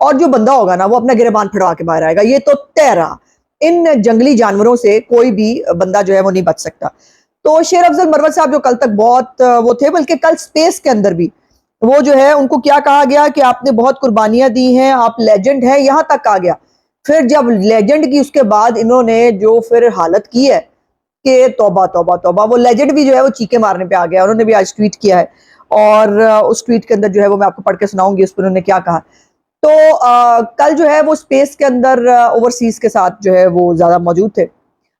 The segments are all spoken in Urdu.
اور جو بندہ ہوگا نا وہ اپنا گریبان پھڑوا کے باہر آئے گا. یہ تو طے رہا, ان جنگلی جانوروں سے کوئی بھی بندہ جو ہے وہ نہیں بچ سکتا. تو شیر افضل مروت صاحب جو کل تک بہت وہ تھے, بلکہ کل سپیس کے اندر بھی وہ جو ہے ان کو کیا کہا گیا کہ آپ نے بہت قربانیاں دی ہیں, آپ لیجنڈ ہیں, یہاں تک کہا گیا. پھر جب لیجنڈ کی اس کے بعد انہوں نے جو پھر حالت کی ہے کہ توبہ توبہ توبہ, وہ لیجنڈ بھی جو ہے وہ چیخے مارنے پہ آ گیا. انہوں نے بھی آج ٹویٹ کیا ہے, اور اس ٹویٹ کے اندر جو ہے وہ میں آپ کو پڑھ کے سناؤں گی اس پر انہوں نے کیا کہا. تو کل جو ہے وہ سپیس کے اندر اوورسیز کے ساتھ جو ہے وہ زیادہ موجود تھے,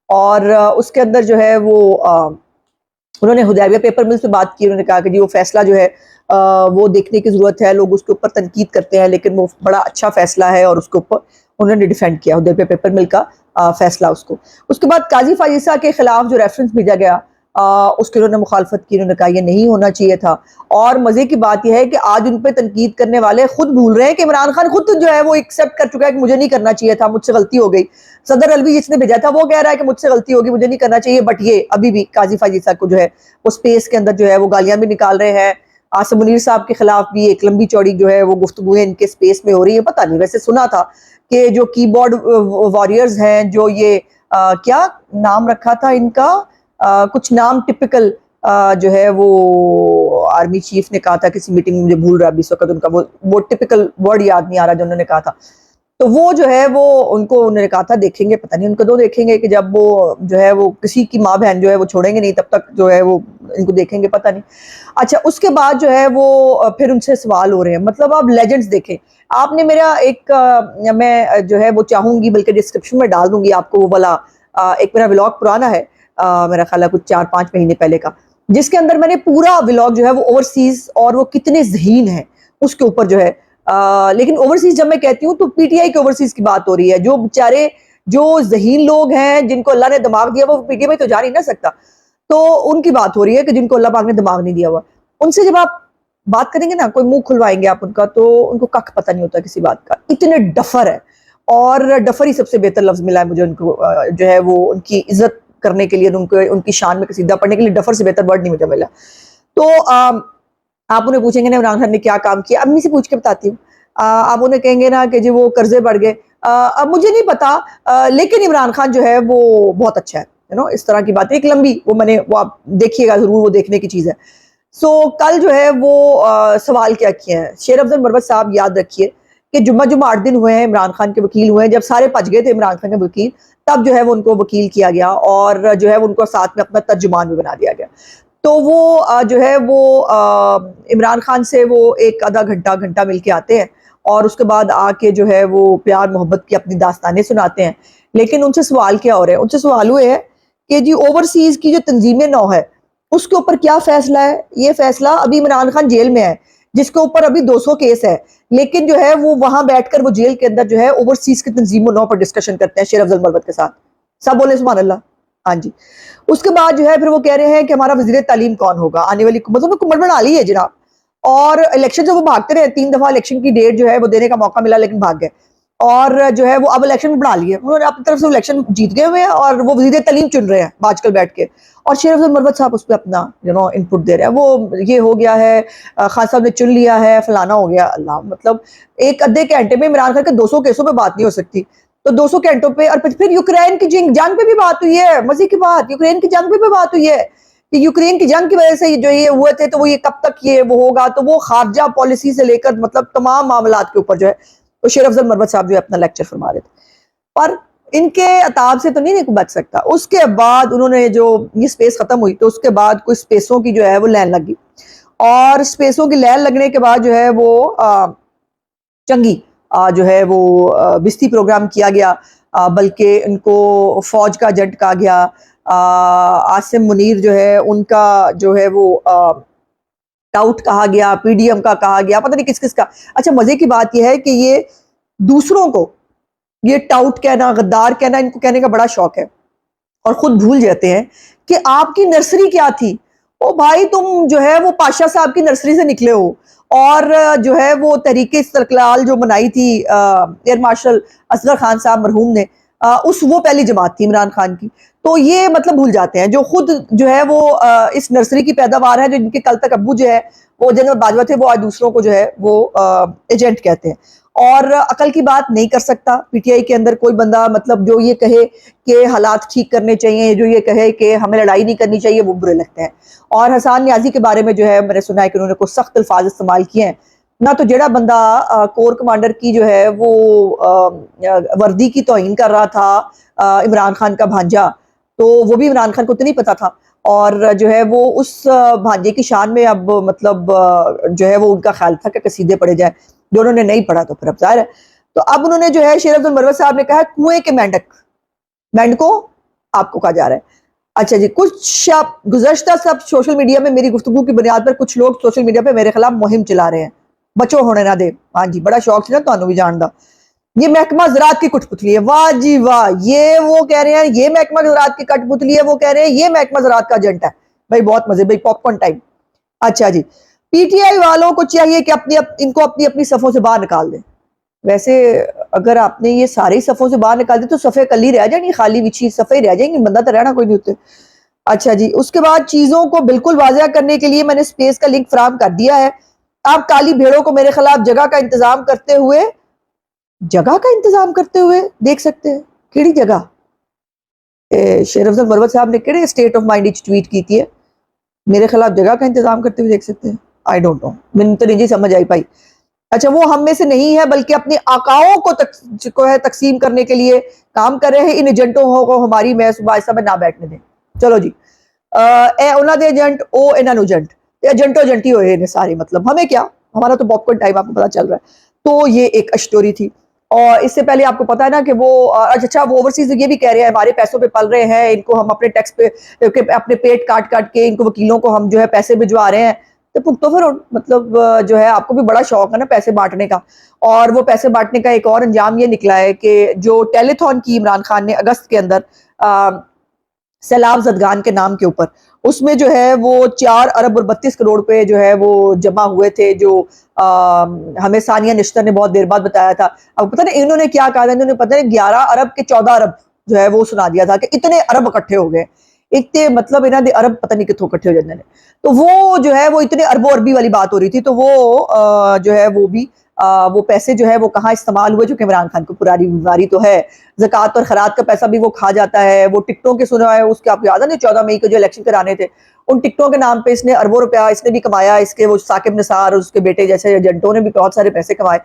اور اس کے اندر جو ہے وہ انہوں نے حدیبیہ پیپر مل سے بات کی. انہوں نے کہا کہ جی وہ فیصلہ جو ہے وہ دیکھنے کی ضرورت ہے, لوگ اس کے اوپر تنقید کرتے ہیں لیکن وہ بڑا اچھا فیصلہ ہے, اور اس کے اوپر انہوں نے ڈیفینڈ کیا حدیبیہ پیپر مل کا فیصلہ اس کو. اس کے بعد قاضی فائزہ کے خلاف جو ریفرنس بھیجا گیا اس کی انہوں نے مخالفت کی. انہوں نے کہا یہ نہیں ہونا چاہیے تھا. اور مزے کی بات یہ ہے کہ آج ان پہ تنقید کرنے والے خود بھول رہے ہیں کہ عمران خان خود جو ہے وہ ایکسیپٹ کر چکا ہے کہ مجھے نہیں کرنا چاہیے تھا, مجھ سے غلطی ہو گئی. صدر الوی جس نے بھیجا تھا وہ کہہ رہا ہے کہ مجھ سے غلطی ہوگی, مجھے نہیں کرنا چاہیے, بٹ یہ ابھی بھی قاضی فائزہ کو جو ہے وہ سپیس کے اندر جو ہے وہ گالیاں بھی نکال رہے ہیں. عاصم منیر صاحب کے خلاف بھی ایک لمبی چوڑی جو ہے وہ گفتگویں ان کے سپیس میں ہو رہی ہے. پتہ نہیں, ویسے سنا تھا کہ جو کی بورڈ واریئرز ہیں, جو یہ کیا نام رکھا تھا ان کا, کچھ نام ٹپیکل جو ہے وہ آرمی چیف نے کہا تھا کسی میٹنگ میں, مجھے بھول رہا ہے اس وقت ان کا وہ ٹپیکل ورڈ یاد نہیں آ رہا جو انہوں نے کہا تھا. تو وہ جو ہے وہ ان کو انہوں نے کہا تھا دیکھیں گے, پتہ نہیں ان کو دو دیکھیں گے کہ جب وہ جو ہے وہ کسی کی ماں بہن جو ہے وہ چھوڑیں گے نہیں تب تک جو ہے وہ ان کو دیکھیں گے, پتہ نہیں. اچھا, اس کے بعد جو ہے وہ پھر ان سے سوال ہو رہے ہیں. مطلب آپ لیجنڈز دیکھیں, آپ نے میرا ایک میں جو ہے وہ چاہوں گی بلکہ ڈسکرپشن میں ڈال دوں گی آپ کو وہ والا ایک میرا ولاگ پرانا ہے, میرا خیال ہے کچھ 4-5 مہینے پہلے کا, جس کے اندر میں نے پورا ولاگ جو ہے وہ اوورسیز اور وہ کتنے ذہین ہیں اس کے اوپر جو ہے. لیکن اوورسیز جب میں کہتی ہوں تو پی ٹی آئی کے اوورسیز کی بات ہو رہی ہے, جو بیچارے جو ذہین لوگ ہیں جن کو اللہ نے دماغ دیا وہ پی ٹی آئی میں تو جا نہیں نہ سکتا, تو ان کی بات ہو رہی ہے کہ جن کو اللہ پاک نے دماغ نہیں دیا ہوا. ان سے جب آپ بات کریں گے نا, کوئی منہ کھلوائیں گے آپ ان کا, تو ان کو کخ پتہ نہیں ہوتا کسی بات کا, اتنے ڈفر ہے. اور ڈفر ہی سب سے بہتر لفظ ملا ہے مجھے ان کو جو ہے وہ ان کی عزت کرنے کے لیے, ان کی شان میں قصیدہ پڑھنے کے لیے ڈفر سے بہتر ورڈ نہیں مجھے ملا. تو آپ انہیں پوچھیں گے نا عمران خان نے کیا کام کیا, امی سے پوچھ کے بتاتی ہوں. آپ انہیں کہیں گے نا کہ جی وہ قرضے بڑھ گئے, اب مجھے نہیں پتا, لیکن عمران خان جو ہے وہ بہت اچھا ہے, اس طرح کی بات ہے. ایک لمبی وہ میں نے وہ آپ دیکھیے گا ضرور, وہ دیکھنے کی چیز ہے. سو کل جو ہے وہ سوال کیا کیے ہیں شیر افضل مروت صاحب, یاد رکھیے کہ جمعہ 8 دن ہوئے ہیں عمران خان کے وکیل ہوئے ہیں. جب سارے پچ گئے تھے عمران خان کے وکیل, تب جو ہے وہ ان کو وکیل کیا گیا, اور جو ہے ان کو ساتھ میں اپنا ترجمان بھی بنا دیا گیا. تو وہ جو ہے وہ عمران خان سے وہ ایک آدھا گھنٹہ مل کے آتے ہیں, اور اس کے بعد آ کے جو ہے وہ پیار محبت کی اپنی داستانیں سناتے ہیں. لیکن ان سے سوال کیا ہو رہے ہیں, ان سے سوال ہوئے ہے کہ جی اوورسیز کی جو تنظیم نو ہے اس کے اوپر کیا فیصلہ ہے. یہ فیصلہ ابھی عمران خان جیل میں ہے جس کے اوپر ابھی 200 کیس ہے, لیکن جو ہے وہ وہاں بیٹھ کر وہ جیل کے اندر جو ہے اوورسیز کی تنظیم نو پر ڈسکشن کرتے ہیں شیر افضل مروت کے ساتھ. سب بولے سبحان اللہ. ہاں جی. اس کے بعد جو ہے پھر وہ کہہ رہے ہیں کہ ہمارا وزیر تعلیم کون ہوگا آنے والی حکومت میں, کمر بنا لی ہے جناب. اور الیکشن سے وہ بھاگتے رہے, 3 دفعہ الیکشن کی ڈیٹ جو ہے وہ دینے کا موقع ملا لیکن بھاگ گئے, اور جو ہے وہ اب الیکشن میں بنا لیے, انہوں نے اپنی طرف سے الیکشن جیت گئے ہوئے ہیں, اور وہ وزیر تعلیم چن رہے ہیں آج کل بیٹھ کے, اور شیر افضل مروت صاحب اس پہ اپنا انپٹ دے رہے ہیں. وہ یہ ہو گیا ہے, خان صاحب نے چن لیا ہے, فلانا ہو گیا. اللہ, مطلب ایک آدھے گھنٹے میں عمران خان کے 200 کیسوں پہ بات نہیں ہو سکتی, تو 200 گھنٹوں پہ, اور پھر یوکرین کی جنگ پہ بھی بات ہوئی ہے. مزے کی بات, یوکرین کی جنگ پہ بات ہوئی ہے کہ یوکرین کی جنگ کی وجہ سے جو یہ ہوئے تھے, تو وہ یہ کب تک یہ وہ ہوگا, تو وہ خارجہ پالیسی سے لے کر مطلب تمام معاملات کے اوپر جو ہے تو شیر افضل مروت صاحب جو ہے اپنا لیکچر فرما رہے تھے. پر ان کے عطاب سے تو نہیں بچ سکتا. اس کے بعد انہوں نے جو یہ سپیس ختم ہوئی تو اس کے بعد کوئی سپیسوں کی جو ہے وہ لائن لگ گئی, اور سپیسوں کی لائن لگنے کے بعد جو ہے وہ چنگی جو ہے وہ بستی پروگرام کیا گیا, بلکہ ان کو فوج کا ایجنٹ کہا گیا. عاصم منیر جو ہے ان کا جو ہے وہ ٹاؤٹ کہا گیا, پی ڈی ایم کا کہا گیا, پتہ نہیں کس کس کا. اچھا, مزے کی بات یہ ہے کہ یہ دوسروں کو یہ ٹاؤٹ کہنا, غدار کہنا, ان کو کہنے کا بڑا شوق ہے, اور خود بھول جاتے ہیں کہ آپ کی نرسری کیا تھی. او بھائی, تم جو ہے وہ پاشا صاحب کی نرسری سے نکلے ہو, اور جو ہے وہ تحریک استقلال جو بنائی تھی ایئر مارشل اصغر خان صاحب مرحوم نے, وہ پہلی جماعت تھی عمران خان کی. تو یہ مطلب بھول جاتے ہیں جو خود جو ہے وہ اس نرسری کی پیداوار ہے, جو ان کے کل تک ابو جو ہے وہ جنرل باجوہ تھے, وہ آج دوسروں کو جو ہے وہ ایجنٹ کہتے ہیں. اور عقل کی بات نہیں کر سکتا پی ٹی آئی کے اندر کوئی بندہ، مطلب جو یہ کہے کہ حالات ٹھیک کرنے چاہیے، جو یہ کہے کہ ہمیں لڑائی نہیں کرنی چاہیے، وہ برے لگتے ہیں. اور حسان نیازی کے بارے میں جو ہے میں نے سنا ہے کہ انہوں نے کوئی سخت الفاظ استعمال کیے ہیں. نہ تو جڑا بندہ کور کمانڈر کی جو ہے وہ وردی کی توہین کر رہا تھا عمران خان کا بھانجا، تو وہ بھی عمران خان کو تو نہیں پتا تھا، اور جو ہے وہ اس بھانجے کی شان میں اب مطلب جو ہے وہ ان کا خیال تھا کہ قصیدے پڑھے جائیں، جو انہوں نے نہیں پڑھا تو پھر اب ظاہر ہے. تو اب انہوں نے جو ہے شیر عبد المروت صاحب نے کہا کنویں کے مینڈکو آپ کو کہا جا رہا ہے. اچھا جی، کچھ گزشتہ سب سوشل میڈیا میں میری گفتگو کی بنیاد پر کچھ لوگ سوشل میڈیا پہ میرے خلاف مہم چلا رہے ہیں، بچوں ہونے نہ دے. ہاں جی، بڑا شوق سے نا تانوں بھی جاندا. یہ محکمہ زراعت کی کٹ پتلی ہے. واہ جی واہ، یہ وہ کہہ رہے ہیں یہ محکمہ زراعت کی کٹ پتلی ہے، وہ کہہ رہے ہیں یہ محکمہ زراعت کا ایجنٹ ہے. بھائی بہت مزے، بھائی پاپ کارن ٹائم. اچھا جی، پی ٹی آئی والوں کو چاہیے کہ ان کو اپنی صفوں سے باہر نکال دیں. ویسے اگر آپ نے یہ سارے صفوں سے باہر نکال دیں تو صفحے کل ہی رہ جائیں گی، خالی بچھی صفحے رہ جائیں گی، بندہ تو رہنا کوئی نہیں ہوتے. اچھا جی، اس کے بعد چیزوں کو بالکل واضح کرنے کے لیے میں نے سپیس کا لنک فراہم کر دیا ہے. آپ کالی بھیڑوں کو میرے خلاف جگہ کا انتظام کرتے ہوئے دیکھ سکتے ہیں. کیڑی جگہ؟ شیر افضل مروت صاحب نے کیڑے اسٹیٹ آف مائنڈ ٹویٹ کی تھی ہے میرے خلاف جگہ کا انتظام کرتے ہوئے دیکھ سکتے ہیں. آئی ڈونٹ نو، میں تو نہیں سمجھ آئی پائی. اچھا، وہ ہم میں سے نہیں ہے بلکہ اپنے آقاؤں کو ہے تقسیم کرنے کے لیے کام کر رہے ہیں. ان ایجنٹوں کو ہماری محض میں نہ بیٹھنے دیں. چلو جی، اے انہاں دے ایجنٹ او انہاں نو ایجنٹ، ایجنٹو ایجنٹی ہوئے نے سارے، مطلب ہمیں کیا، ہمارا تو پاپ کارن ٹائم آپ کو پتا چل رہا ہے. تو یہ ایک اسٹوری تھی. اور اس سے پہلے آپ کو پتا ہے نا کہ وہ اچھا وہ اوورسیز یہ بھی کہہ رہے ہیں ہمارے پیسوں پہ پل رہے ہیں، ان کو ہم اپنے ٹیکس پہ اپنے پیٹ کاٹ کے ان کو وکیلوں کو ہم جو ہے پیسے بھجوا رہے ہیں. تو پھر مطلب جو ہے آپ کو بھی بڑا شوق ہے نا پیسے بانٹنے کا. اور وہ پیسے بانٹنے کا ایک اور انجام یہ نکلا ہے کہ جو ٹیلی تھون کی عمران خان نے اگست کے اندر سیلاب زدگان کے نام کے اوپر، اس میں جو ہے وہ 4 ارب اور 32 کروڑ پہ جو ہے وہ جمع ہوئے تھے، جو ہمیں ثانیہ نشتر نے بہت دیر بعد بتایا تھا. اب پتہ نہیں انہوں نے کیا کہا تھا، انہوں نے پتہ نہیں 11 ارب کے 14 ارب جو ہے وہ سنا دیا تھا کہ اتنے ارب اکٹھے ہو گئے. اتنے مطلب انہوں نے عرب پتہ نہیں کتوں اکٹھے ہو جاتے ہیں. تو وہ جو ہے وہ اتنے اربوں عربی والی بات ہو رہی تھی. تو وہ جو ہے وہ بھی وہ پیسے جو ہے وہ کہاں استعمال ہوئے، جو کہ عمران خان کو پرانی بیماری تو ہے. زکوٰۃ اور خیرات کا پیسہ بھی وہ کھا جاتا ہے. وہ ٹکٹوں کے سنا ہے اس کے، آپ کو یاد ہے نا 14 مئی کو جو الیکشن کرانے تھے، ان ٹکٹوں کے نام پہ اس نے اربوں روپیہ اس نے بھی کمایا. اس کے وہ ثاقب نثار اور اس کے بیٹے جیسے ایجنٹوں نے بھی بہت سارے پیسے کمائے.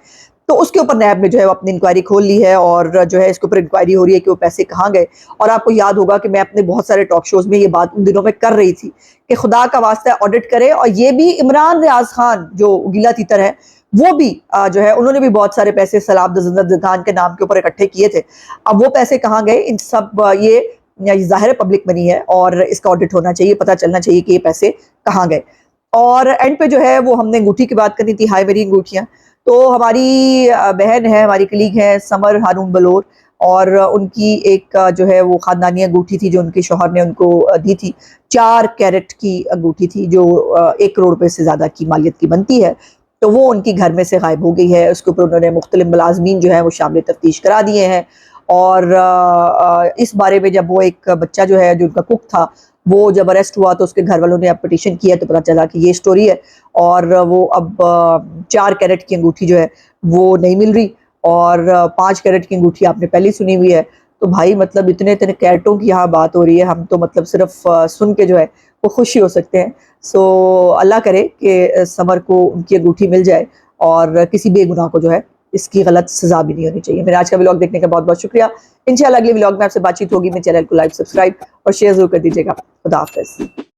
تو اس کے اوپر نیب نے جو ہے اپنی انکوائری کھول لی ہے، اور جو ہے اس کے اوپر انکوائری ہو رہی ہے کہ وہ پیسے کہاں گئے. اور آپ کو یاد ہوگا کہ میں اپنے بہت سارے ٹاک شوز میں یہ بات ان دنوں میں کر رہی تھی کہ خدا کا واسطہ آڈٹ کرے. اور یہ بھی عمران ریاض خان جو گیلا تیتر ہے، وہ بھی جو ہے انہوں نے بھی بہت سارے پیسے سیلاب زدگان کے نام کے اوپر اکٹھے کیے تھے. اب وہ پیسے کہاں گئے، ان سب یہ ظاہر پبلک منی ہے اور اس کا آڈٹ ہونا چاہیے، پتہ چلنا چاہیے کہ یہ پیسے کہاں گئے. اور اینڈ پہ جو ہے وہ ہم نے انگوٹھی کی بات کرنی تھی، ہائی میری انگوٹھیاں. تو ہماری بہن ہے، ہماری کلیگ ہے سمر ہارون بلور، اور ان کی ایک جو ہے وہ خاندانی انگوٹھی تھی جو ان کے شوہر نے ان کو دی تھی. 4 کیرٹ کی انگوٹھی تھی جو 1 کروڑ روپے سے زیادہ کی مالیت کی بنتی ہے. تو وہ ان کی گھر میں سے غائب ہو گئی ہے. اس کے اوپر انہوں نے مختلف ملازمین جو ہیں وہ شامل تفتیش کرا دیے ہیں. اور اس بارے میں جب وہ ایک بچہ جو ہے جو ان کا کک تھا وہ جب اریسٹ ہوا تو اس کے گھر والوں نے اب پٹیشن کیا تو پتہ چلا کہ یہ سٹوری ہے. اور وہ اب 4 کیرٹ کی انگوٹھی جو ہے وہ نہیں مل رہی، اور 5 کیرٹ کی انگوٹھی آپ نے پہلی سنی ہوئی ہے. تو بھائی مطلب اتنے کیرٹوں کی یہاں بات ہو رہی ہے، ہم تو مطلب صرف سن کے جو ہے وہ خوشی ہو سکتے ہیں. سو اللہ کرے کہ سمر کو ان کی انگوٹھی مل جائے اور کسی بے گناہ کو جو ہے اس کی غلط سزا بھی نہیں ہونی چاہیے. میرے آج کا ولاگ دیکھنے کا بہت بہت شکریہ. انشاءاللہ اگلے ولاگ میں آپ سے بات چیت ہوگی. میرے چینل کو لائک، سبسکرائب اور شیئر ضرور کر دیجیے گا. خدا حافظ.